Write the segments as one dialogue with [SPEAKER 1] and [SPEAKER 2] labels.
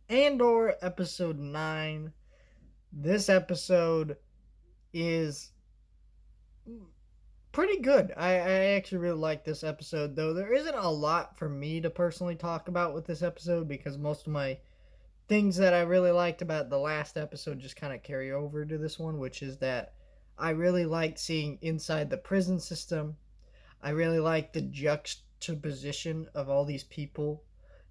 [SPEAKER 1] Andor episode 9. This episode is pretty good. I actually really like this episode, though there isn't a lot for me to personally talk about with this episode because most of my things that I really liked about the last episode just kind of carry over to this one, which is that I really liked seeing inside the prison system. I really like the juxtaposition of all these people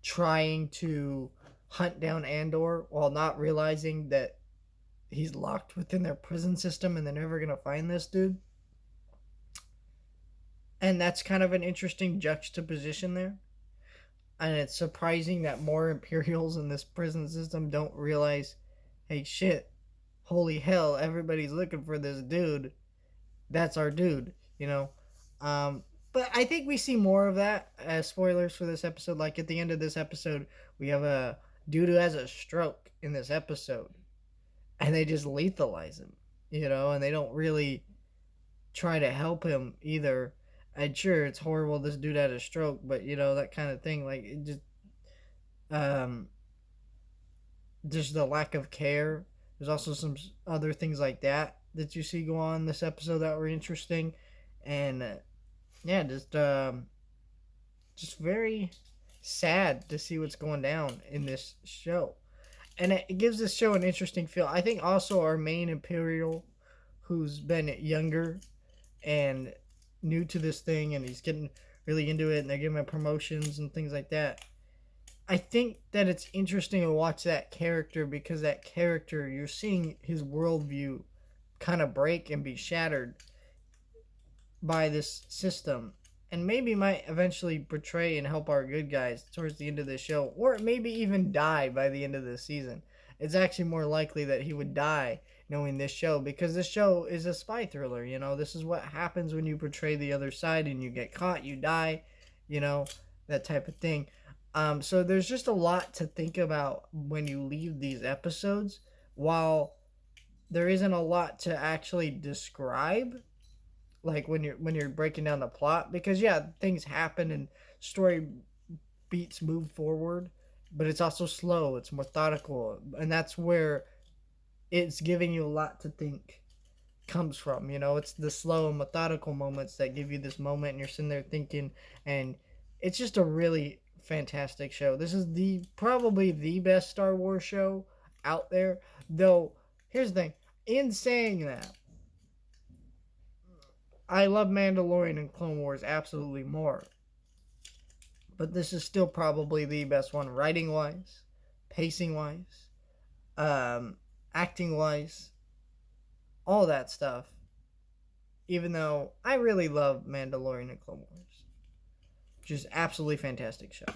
[SPEAKER 1] trying to hunt down Andor while not realizing that he's locked within their prison system and they're never going to find this dude. And that's kind of an interesting juxtaposition there. And it's surprising that more Imperials in this prison system don't realize, hey, shit, holy hell, everybody's looking for this dude. That's our dude, you know? But I think we see more of that as spoilers for this episode. Like at the end of this episode, we have a dude who has a stroke in this episode, and they just lethalize him, and they don't really try to help him either. And sure, it's horrible this dude had a stroke, but that kind of thing. Like it um, just the lack of care. There's also some other things like that you see go on in this episode that were interesting, and yeah, just very sad to see what's going down in this show, and it gives this show an interesting feel. I think also our main Imperial, who's been younger and new to this thing, and he's getting really into it, and they're giving him promotions and things like that. I think that it's interesting to watch that character because that character, you're seeing his worldview kind of break and be shattered by this system, and maybe might eventually betray and help our good guys towards the end of the show, or maybe even die by the end of the season. It's actually more likely that he would die knowing this show, because this show is a spy thriller. This is what happens when you betray the other side and you get caught, you die, that type of thing. So there's just a lot to think about when you leave these episodes, while there isn't a lot to actually describe, like when you're breaking down the plot, because yeah, things happen and story beats move forward, but it's also slow, it's methodical, and that's where it's giving you a lot to think comes from. It's the slow and methodical moments that give you this moment, and you're sitting there thinking, and it's just a really fantastic show. This is the probably the best Star Wars show out there. Though here's the thing, in saying that, I love Mandalorian and Clone Wars absolutely more, but this is still probably the best one, writing wise, pacing wise, acting wise, all that stuff. Even though I really love Mandalorian and Clone Wars, just absolutely fantastic show.